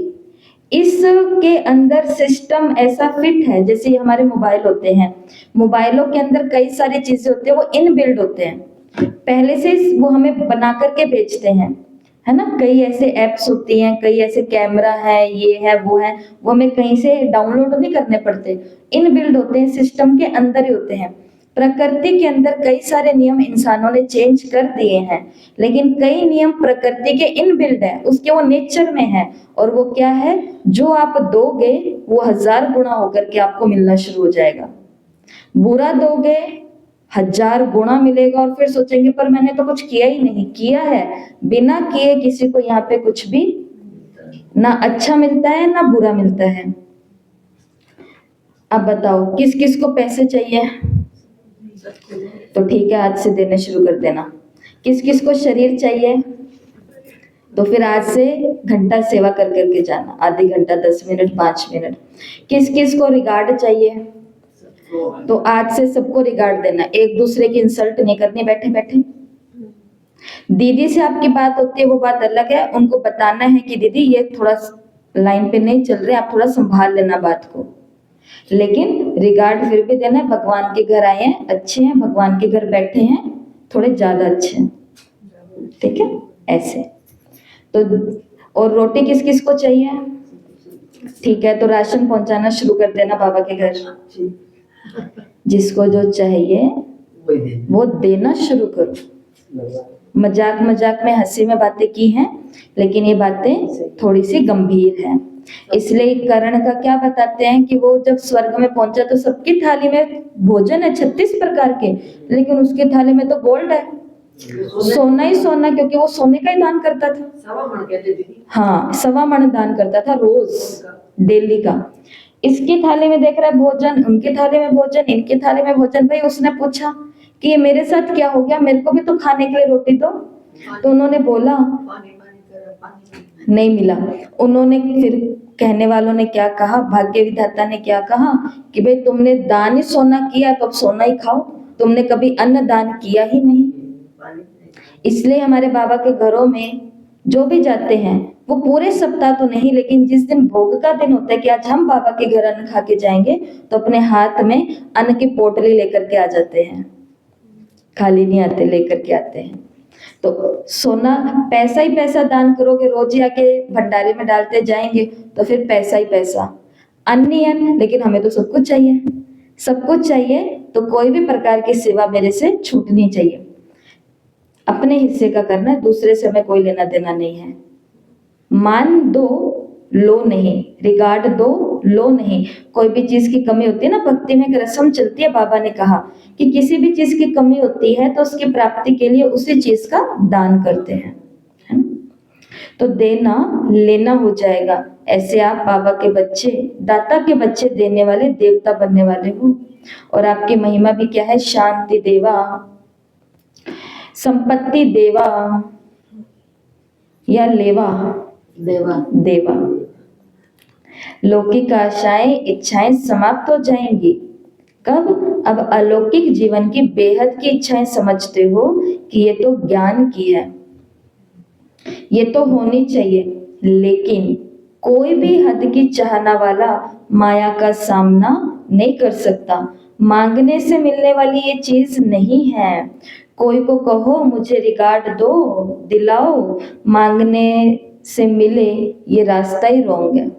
इसके अंदर सिस्टम ऐसा फिट है। जैसे हमारे मोबाइल होते हैं, मोबाइलों के अंदर कई सारी चीजें होती है, वो इनबिल्ड होते हैं, पहले से वो हमें बना करके भेजते हैं, है ना। कई ऐसे एप्स होती हैं, कई ऐसे कैमरा है, ये है वो है, वो हमें कहीं से डाउनलोड नहीं करने पड़ते, इनबिल्ड होते हैं, सिस्टम के अंदर ही होते हैं। प्रकृति के अंदर कई सारे नियम इंसानों ने चेंज कर दिए हैं, लेकिन कई नियम प्रकृति के इनबिल्ड है, उसके वो नेचर में है। और वो क्या है? जो आप दोगे वो 1000 गुना होकर के आपको मिलना शुरू हो जाएगा। बुरा दोगे 1000 गुना मिलेगा, और फिर सोचेंगे पर मैंने तो कुछ किया ही नहीं। किया है, बिना किए किसी को यहाँ पे कुछ भी ना अच्छा मिलता है ना बुरा मिलता है। अब बताओ किस किस को पैसे चाहिए? तो ठीक है, आज से देने शुरू कर देना। किस किस को शरीर चाहिए? तो फिर आज से घंटा सेवा कर करके जाना, आधी घंटा, 10 मिनट, 5 मिनट। किस किस को रिगार्ड चाहिए? तो आज से सबको रिगार्ड देना, एक दूसरे की इंसल्ट नहीं करनी बैठे बैठे। दीदी से आपकी बात होती है, वो बात अलग है, उनको बताना है कि दीदी ये थोड़ा लाइन पे नहीं चल रहे, आप थोड़ा संभाल लेना बात को। लेकिन रिगार्ड फिर भी देना है, भगवान के घर आए हैं, अच्छे हैं, भगवान के घर बैठे हैं, थोड़े ज्यादा अच्छे हैं, ठीक है, ऐसे। तो और रोटी किस किस को चाहिए? ठीक है, तो राशन पहुंचाना शुरू कर देना बाबा के घर। जिसको जो चाहिए वो देना शुरू करो। मजाक मजाक में, हंसी में बातें की हैं, लेकिन ये बातें थोड़ी सी गंभीर हैं। इसलिए कर्ण का क्या बताते हैं कि वो जब स्वर्ग में पहुंचा तो सबकी थाली में भोजन है 36 प्रकार के, लेकिन उसकी थाली में तो गोल्ड है, सोना ही सोना, क्योंकि वो सोने का ही दान करता था। 1.25 मण कहते दीदी। हाँ, 1.25 मण दान करता था रोज, डेली का। इसकी थाली में देख रहा है भोजन, उनकी थाली में भोजन, इनकी थाली में भोजन। भाई उसने पूछा कि ये मेरे साथ क्या हो गया, मेरे को भी तो खाने के लिए रोटी दो। तो उन्होंने बोला नहीं मिला। उन्होंने फिर, कहने वालों ने क्या कहा, भाग्य विधाता ने क्या कहा कि भाई तुमने दान ही सोना किया तो अब सोना ही खाओ, तुमने कभी अन्न दान किया ही नहीं। इसलिए हमारे बाबा के घरों में जो भी जाते हैं वो पूरे सप्ताह तो नहीं, लेकिन जिस दिन भोग का दिन होता है कि आज हम बाबा के घर अन्न खा के जाएंगे, तो अपने हाथ में अन्न की पोटली लेकर के आ जाते हैं, खाली नहीं आते, लेकर के आते हैं। तो सोना, पैसा ही पैसा दान करोगे, रोज ही आके भंडारे में डालते जाएंगे, तो फिर पैसा ही पैसा, अन्न ही अन्न। लेकिन हमें तो सब कुछ चाहिए, सब कुछ चाहिए, तो कोई भी प्रकार की सेवा मेरे से छूटनी चाहिए। अपने हिस्से का करना है, दूसरे से हमें कोई लेना देना नहीं है। मान दो, लो नहीं, रिगार्ड दो, लो नहीं। कोई भी चीज की कमी होती है ना, भक्ति में एक रस्म चलती है, बाबा ने कहा कि किसी भी चीज की कमी होती है तो उसकी प्राप्ति के लिए उसी चीज का दान करते हैं, है ना। तो देना लेना हो जाएगा। ऐसे आप बाबा के बच्चे, दाता के बच्चे, देने वाले, देवता बनने वाले हो। और आपकी महिमा भी क्या है? शांति देवा, संपत्ति देवा, या लेवा, देवा देवा। लौकिक आशाएं, इच्छाएं समाप्त हो जाएंगी। कब? अब अलौकिक जीवन की बेहद की इच्छाएं समझते हो कि ये तो ज्ञान की है, ये तो होनी चाहिए। लेकिन कोई भी हद की चाहना वाला माया का सामना नहीं कर सकता। मांगने से मिलने वाली ये चीज नहीं है। कोई को कहो मुझे रिगार्ड दो, दिलाओ, मांगने से मिले, ये रास्ता ही रॉन्ग है।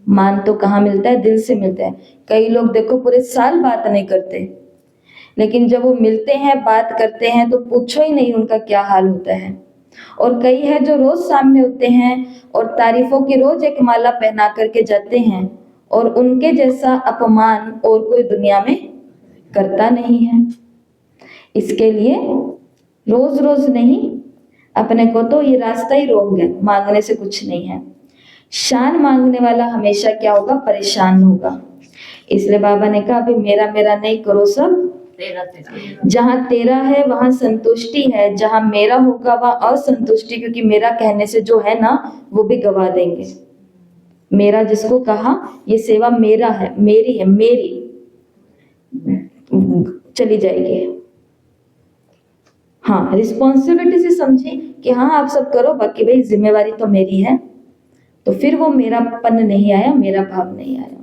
मान तो कहाँ मिलता है? दिल से मिलता है। कई लोग देखो पूरे साल बात नहीं करते, लेकिन जब वो मिलते हैं, बात करते हैं, तो पूछो ही नहीं उनका क्या हाल होता है। और कई है जो रोज सामने होते हैं और तारीफों की रोज एक माला पहना करके जाते हैं, और उनके जैसा अपमान और कोई दुनिया में करता नहीं है। इसके लिए रोज रोज नहीं, अपने को तो ये रास्ता ही रोक है, मांगने से कुछ नहीं है। शान मांगने वाला हमेशा क्या होगा, परेशान होगा। इसलिए बाबा ने कहा अभी मेरा मेरा नहीं करो, सब तेरा तेरा। जहां तेरा है वहां संतुष्टि है, जहां मेरा होगा वहां असंतुष्टि, क्योंकि मेरा कहने से जो है ना वो भी गवा देंगे। मेरा जिसको कहा, ये सेवा मेरा है, मेरी है, मेरी चली जाएगी। हाँ, रिस्पॉन्सिबिलिटी से समझे कि हाँ आप सब करो, बाकी भाई जिम्मेवारी तो मेरी है। तो फिर वो मेरापन नहीं आया, मेरा भाव नहीं आया।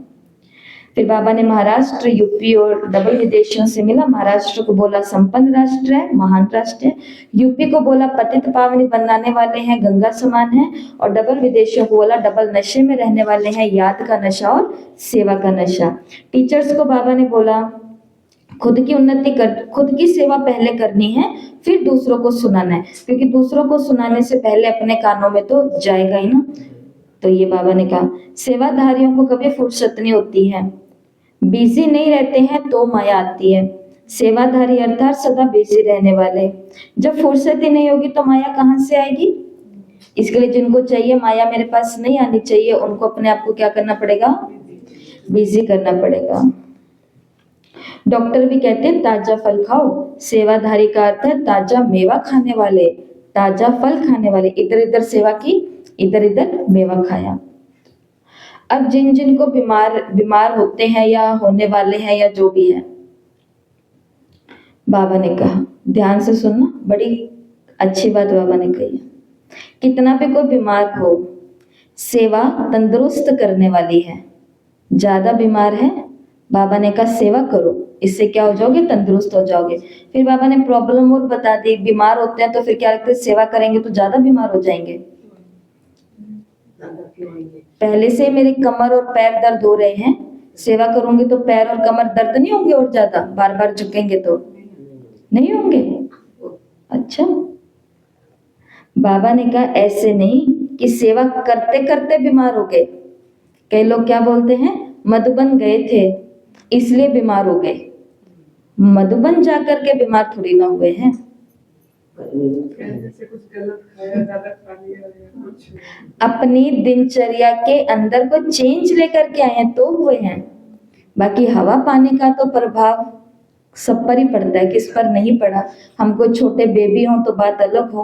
फिर बाबा ने महाराष्ट्र, यूपी और डबल विदेशियों से मिला। महाराष्ट्र को बोला संपन्न राष्ट्र है, महान राष्ट्र है। यूपी को बोला पतित पावनी बनाने वाले हैं, गंगा समान है। और डबल विदेशियों को बोला डबल नशे में रहने वाले हैं, याद का नशा और सेवा का नशा। टीचर्स को बाबा ने बोला खुद की उन्नति कर, खुद की सेवा पहले करनी है, फिर दूसरों को सुनाना है, क्योंकि दूसरों को सुनाने से पहले अपने कानों में तो जाएगा ही ना। तो ये बाबा ने कहा सेवाधारियों को कभी फुर्सत नहीं होती है, बिजी नहीं रहते हैं तो माया आती है। सेवाधारी अर्थात सदा बिजी रहने वाले। जब फुर्सत ही नहीं होगी तो माया कहाँ से आएगी। इसके लिए जिनको चाहिए माया मेरे पास नहीं आनी चाहिए, उनको अपने आप को क्या करना पड़ेगा, बिजी करना पड़ेगा। डॉक्टर भी कहते हैं ताजा फल खाओ, सेवाधारी का अर्थ है ताजा मेवा खाने वाले, ताजा फल खाने वाले। इधर इधर सेवा की, इधर इधर मेवा खाया। अब जिन जिन को बीमार होते हैं या होने वाले हैं या जो भी है, बाबा ने कहा ध्यान से सुनना, बड़ी अच्छी बात बाबा ने कही है। कितना भी कोई बीमार हो, सेवा तंदुरुस्त करने वाली है। ज्यादा बीमार है, बाबा ने कहा सेवा करो, इससे क्या हो जाओगे, तंदुरुस्त हो जाओगे। फिर बाबा ने प्रॉब्लम और बता दी, बीमार होते हैं तो फिर क्या लगता है, सेवा करेंगे तो ज्यादा बीमार हो जाएंगे। पहले से मेरे कमर और पैर दर्द हो रहे हैं, सेवा करूंगी तो पैर और कमर दर्द नहीं होंगे और ज्यादा, बार बार झुकेंगे तो नहीं होंगे। अच्छा, बाबा ने कहा ऐसे नहीं कि सेवा करते करते बीमार हो गए। कई लोग क्या बोलते हैं, मधुबन गए थे इसलिए बीमार हो गए। मधुबन जाकर के बीमार थोड़ी ना हुए हैं। अपनी दिनचर्या के अंदर को चेंज लेकर के आए हैं तो हुए हैं। बाकी हवा पानी का तो प्रभाव सब पर ही पड़ता है, किस पर नहीं पड़ा। हमको छोटे बेबी हो तो बात अलग हो,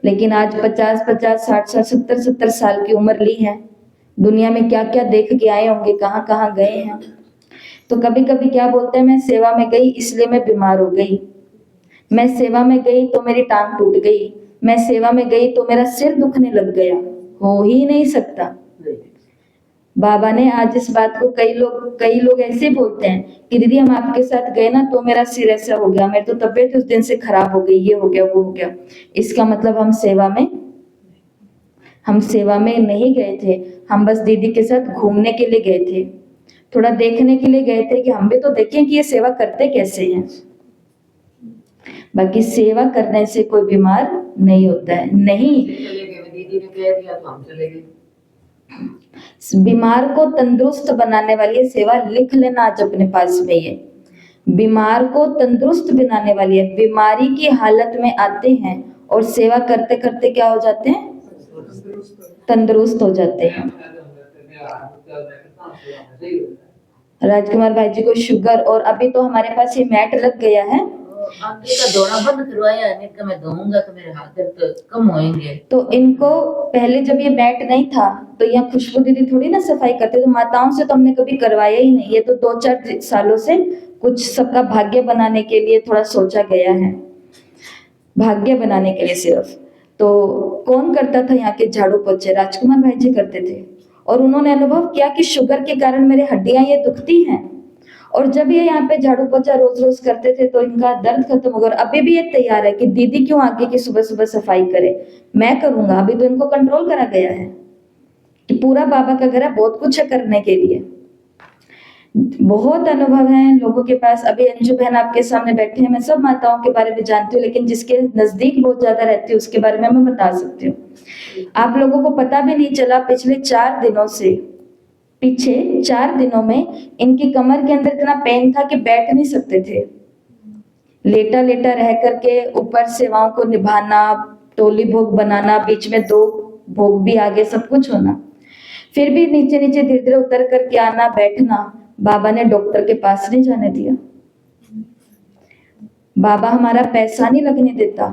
लेकिन आज 50 50 60 60 70 70 साल की उम्र ली है, दुनिया में क्या क्या देख के आए होंगे, कहाँ कहाँ गए हैं। तो कभी कभी क्या बोलते हैं, मैं सेवा में गई इसलिए मैं बीमार हो गई, मैं सेवा में गई तो मेरी टांग टूट गई, मैं सेवा में गई तो मेरा सिर दुखने लग गया। हो ही नहीं सकता। बाबा ने आज इस बात को, कई लोग ऐसे बोलते हैं कि दीदी हम आपके साथ गए ना तो मेरा सिर ऐसा हो गया, मेरी तो तबीयत उस दिन से खराब हो गई, ये हो गया वो हो गया। इसका मतलब हम सेवा में नहीं गए थे, हम बस दीदी के साथ घूमने के लिए गए थे, थोड़ा देखने के लिए गए थे कि हम भी तो देखें कि ये सेवा करते कैसे हैं। बाकी सेवा करने से कोई बीमार नहीं होता है। नहीं, दीदी ने कह दिया तो हम चले गए। बीमार को तंदुरुस्त बनाने वाली है सेवा, लिख लेना आज अपने पास में ये। बीमार को तंदुरुस्त बनाने वाली है। बीमारी की हालत में आते हैं और सेवा करते करते क्या हो जाते हैं, तंदुरुस्त हो जाते हैं। राजकुमार भाई जी को शुगर, और अभी तो हमारे पास ये मैट लग गया है, आगे का धोना बंद करवाया, नहीं तो मैं धोऊंगा तो मेरे हाथ दर्द कम होंगे। तो इनको पहले जब ये मैट नहीं था तो यहाँ खुशबू दीदी थोड़ी ना सफाई करते, तो माताओं से तो हमने कभी करवाया ही नहीं। ये तो 2-4 सालों से कुछ सबका भाग्य बनाने के लिए थोड़ा सोचा गया है, भाग्य बनाने के लिए सिर्फ। तो कौन करता था यहाँ के झाड़ू पोछे, राजकुमार भाई जी करते थे। और उन्होंने अनुभव किया कि शुगर के कारण मेरे हड्डियां ये दुखती हैं, और जब ये यहाँ पे झाड़ू पोछा रोज रोज करते थे तो इनका दर्द खत्म हो गया। और अभी भी ये तैयार है कि दीदी क्यों आगे की सुबह सुबह सफाई करे, मैं करूंगा। अभी तो इनको कंट्रोल करा गया है कि पूरा बाबा का घर है, बहुत कुछ है करने के लिए, बहुत अनुभव है लोगों के पास। अभी अंजू बहन आपके सामने बैठे हैं, मैं सब माताओं के बारे में जानती हूँ, लेकिन जिसके नजदीक बहुत ज्यादा रहती है उसके बारे में मैं बता सकती हूँ। आप लोगों को पता भी नहीं चला, पिछले 4 दिनों से पीछे 4 दिनों में इनकी कमर के अंदर इतना पेन था कि बैठ नहीं सकते थे। लेटा लेटा रह करके ऊपर सेवाओं को निभाना, टोली भोग बनाना, बीच में 2 भोग भी आगे, सब कुछ होना। फिर भी नीचे नीचे धीरे धीरे उतर करके आना, बैठना। बाबा ने डॉक्टर के पास नहीं जाने दिया। बाबा हमारा पैसा नहीं लगने देता।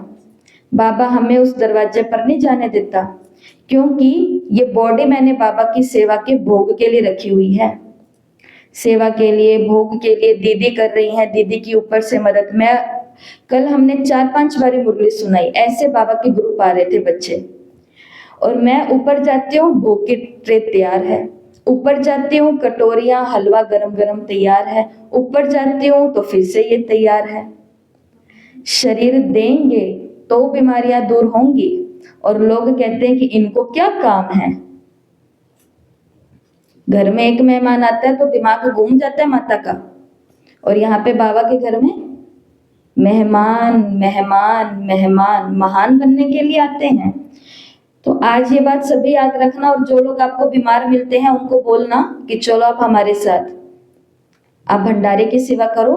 बाबा हमें उस दरवाजे पर नहीं जाने देता, क्योंकि ये बॉडी मैंने बाबा की सेवा के भोग के लिए रखी हुई है। सेवा के लिए, भोग के लिए। दीदी कर रही है, दीदी की ऊपर से मदद। मैं कल हमने 4-5 बारी मुरली सुनाई। ऐसे बाबा के ग्रुप आ रहे थे बच्चे, और मैं ऊपर जाती हूँ, भोग की ट्रे तैयार है। ऊपर जाती हूँ, कटोरियां, हलवा गरम गरम तैयार है। ऊपर जाती हूँ तो फिर से ये तैयार है। शरीर देंगे तो बीमारियां दूर होंगी। और लोग कहते हैं कि इनको क्या काम है। घर में एक मेहमान आता है तो दिमाग घूम जाता है माता का, और यहाँ पे बाबा के घर में मेहमान मेहमान मेहमान महान बनने के लिए आते हैं। तो आज ये बात सभी याद रखना, और जो लोग आपको बीमार मिलते हैं उनको बोलना कि चलो आप हमारे साथ, आप भंडारे की सेवा करो,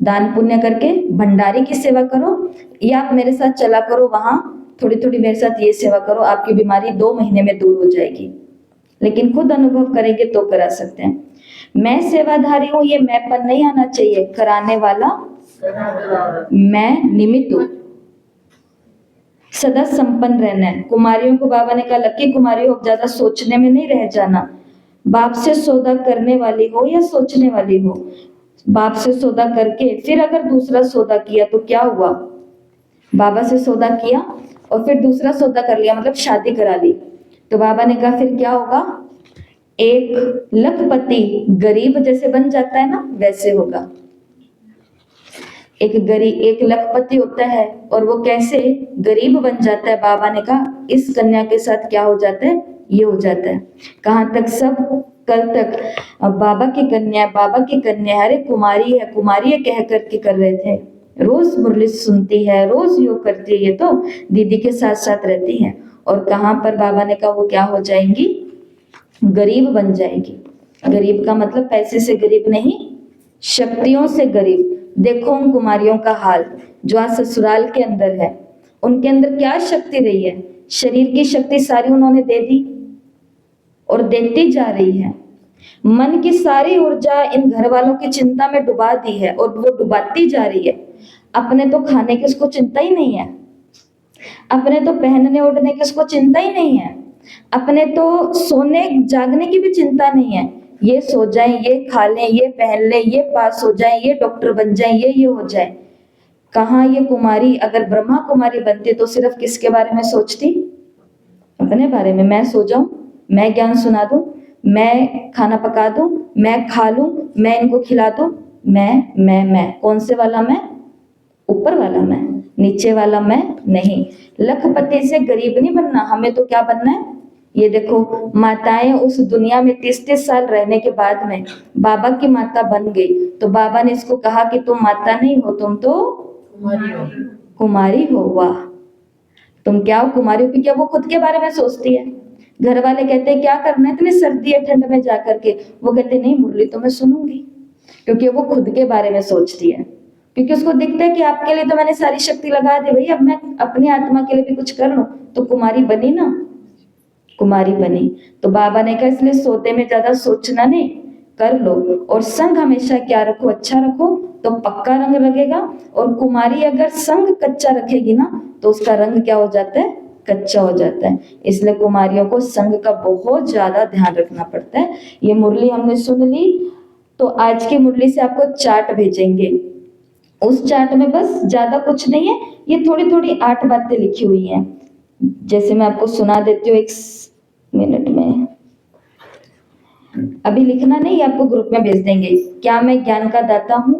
दान पुण्य करके भंडारे की सेवा करो, या आप मेरे साथ चला करो वहां, थोड़ी थोड़ी मेरे साथ ये सेवा करो, आपकी बीमारी 2 महीने में दूर हो जाएगी। लेकिन खुद अनुभव करेंगे तो करा सकते हैं। मैं सेवाधारी हूँ, ये मैंपन नहीं आना चाहिए। कराने वाला मैं निमित्त हूँ। सदा संपन्न रहना है। कुमारियों को बाबा ने कहा, लकी कुमारी हो, ज्यादा सोचने में नहीं रह जाना। बाप से सौदा करने वाली हो या सोचने वाली हो, बाप से सौदा करके फिर अगर दूसरा सौदा किया तो क्या हुआ। बाबा से सौदा किया और फिर दूसरा सौदा कर लिया, मतलब शादी करा ली, तो बाबा ने कहा फिर क्या होगा। 1 लखपति गरीब जैसे बन जाता है ना, वैसे होगा। एक लखपति होता है और वो कैसे गरीब बन जाता है। बाबा ने कहा इस कन्या के साथ क्या हो जाता है, ये हो जाता है। कहाँ तक सब, कल तक बाबा की कन्या, बाबा की कन्या, अरे कुमारी है कुमारी है कह करके कर रहे थे। रोज मुरली सुनती है, रोज योग करती है, ये तो दीदी के साथ साथ रहती है। और कहाँ पर बाबा ने कहा वो क्या हो जाएंगी, गरीब बन जाएगी। गरीब का मतलब पैसे से गरीब नहीं, शक्तियों से गरीब। देखो उन कुमारियों का हाल जो आज ससुराल के अंदर है, उनके अंदर क्या शक्ति रही है। शरीर की शक्ति सारी उन्होंने दे दी और देती जा रही है। मन की सारी ऊर्जा इन घर वालों की चिंता में डुबा दी है और वो डुबाती जा रही है। अपने तो खाने की उसको चिंता ही नहीं है, अपने तो पहनने ओढ़ने की उसको चिंता ही नहीं है, अपने तो सोने जागने की भी चिंता नहीं है। ये सो जाए, ये खा लें, ये पहन लें, ये पास हो जाए, ये डॉक्टर बन जाए, ये हो जाए। कहाँ ये कुमारी अगर ब्रह्मा कुमारी बनती तो सिर्फ किसके बारे में सोचती, अपने बारे में। मैं सो जाऊं, मैं ज्ञान सुना दूं, मैं खाना पका दूं, मैं खा लूं, मैं इनको खिला दूं। मैं कौन से वाला मैं, ऊपर वाला मैं, नीचे वाला मैं नहीं। लखपति से गरीब नहीं बनना, हमें तो क्या बनना है। ये देखो माताएं उस दुनिया में 30-30 साल रहने के बाद में बाबा की माता बन गई, तो बाबा ने इसको कहा कि तुम माता नहीं हो, तुम तो कुमारी हो। वाह, तुम क्या हो, कुमारी हो। क्या वो खुद के बारे में सोचती है। घर वाले कहते हैं क्या करना है, इतनी सर्दी है ठंड में जाकर के, वो कहते नहीं मुरली तो मैं सुनूंगी, क्योंकि वो खुद के बारे में सोचती है। क्योंकि उसको दिखता है कि आपके लिए तो मैंने सारी शक्ति लगा दी भाई, अब मैं अपनी आत्मा के लिए भी कुछ कर लूं। तो कुमारी बनी ना, कुमारी बनी। तो बाबा ने कहा इसलिए सोते में ज्यादा सोचना नहीं, कर लो। और संग हमेशा क्या रखो, अच्छा रखो, तो पक्का रंग लगेगा। और कुमारी अगर संग कच्चा रखेगी ना तो उसका रंग क्या हो जाता है, कच्चा हो जाता है। इसलिए कुमारियों को संग का बहुत ज्यादा ध्यान रखना पड़ता है। ये मुरली हमने सुन ली, तो आज की मुरली से आपको चार्ट भेजेंगे। उस चार्ट में बस ज्यादा कुछ नहीं है, ये थोड़ी थोड़ी 8 बातें लिखी हुई हैं। जैसे मैं आपको सुना देती हूँ 1 मिनट में, अभी लिखना नहीं, आपको ग्रुप में भेज देंगे। क्या मैं ज्ञान का दाता हूँ,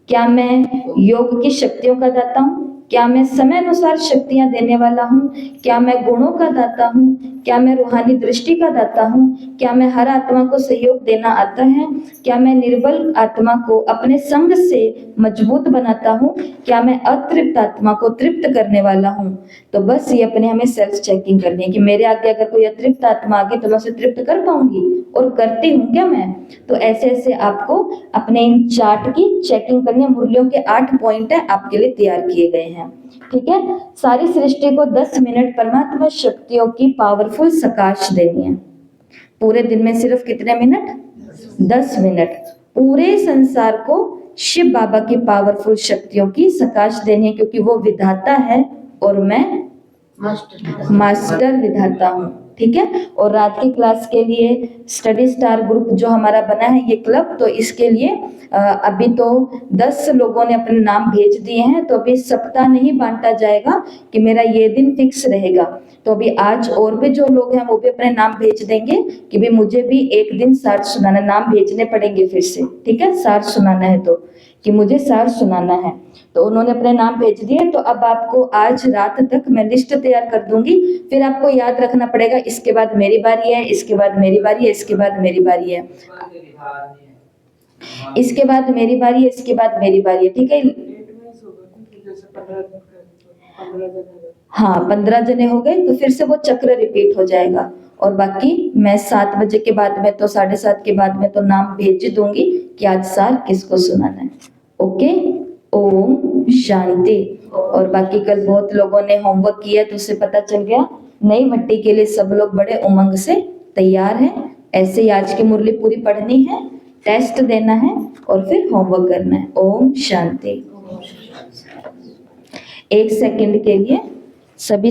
क्या मैं योग की शक्तियों का दाता हूँ, क्या मैं समय अनुसार शक्तियां देने वाला हूँ? क्या मैं गुणों का दाता हूँ? क्या मैं रूहानी दृष्टि का दाता हूँ? क्या मैं हर आत्मा को सहयोग देना आता है? क्या मैं निर्बल आत्मा को अपने संग से मजबूत बनाता हूँ? क्या मैं अतृप्त आत्मा को तृप्त करने वाला हूँ? तो बस ये अपने हमें सेल्फ चेकिंग करनी है कि मेरे आगे अगर कोई अतृप्त आत्मा आ गई तो मैं उसे तृप्त कर पाऊंगी, और करती हूँ क्या मैं? तो ऐसे ऐसे आपको अपने इन चार्ट की चेकिंग करनी है। मुरलियों के 8 पॉइंट है आपके लिए तैयार किए गए हैं, ठीक है। सारी सृष्टि को 10 मिनट परमात्मा शक्तियों की पावरफुल सकाश देनी है। पूरे दिन में सिर्फ कितने मिनट? 10 मिनट पूरे संसार को शिव बाबा की पावरफुल शक्तियों की सकाश देनी है, क्योंकि वो विधाता है और मैं मास्टर विधाता हूँ, ठीक है। और रात की क्लास के लिए स्टडी स्टार ग्रुप जो हमारा बना है ये क्लब, तो इसके लिए अभी तो 10 लोगों ने अपने नाम भेज दिए हैं। तो अभी सप्ताह नहीं बांटा जाएगा कि मेरा ये दिन फिक्स रहेगा। तो अभी आज और भी जो लोग हैं वो भी अपने नाम भेज देंगे कि भी मुझे भी एक दिन सार सुनाना, नाम भेजने पड़ेंगे फिर से, ठीक है। सार सुनाना है तो कि मुझे सार सुनाना है, तो उन्होंने अपने नाम भेज दिए। तो अब आपको आज रात तक मैं लिस्ट तैयार कर दूंगी, फिर आपको याद रखना पड़ेगा इसके बाद मेरी बारी है, इसके बाद मेरी बारी है, इसके बाद मेरी बारी है, इसके बाद मेरी बारी है, इसके बाद मेरी बारी है, ठीक है। हाँ 15 जने हो गए तो फिर से वो चक्र रिपीट हो जाएगा। और बाकी मैं 7 बजे के बाद में तो 7:30 के बाद में तो नाम भेज दूंगी कि आज सार किसको सुनाना है। ओके, ओम शांति। और बाकी कल बहुत लोगों ने होमवर्क किया तो उससे पता चल गया नई मट्टी के लिए सब लोग बड़े उमंग से तैयार हैं। ऐसे ही आज की मुरली पूरी पढ़नी है, टेस्ट देना है और फिर होमवर्क करना है। ओम शांति। 1 सेकंड के लिए सभी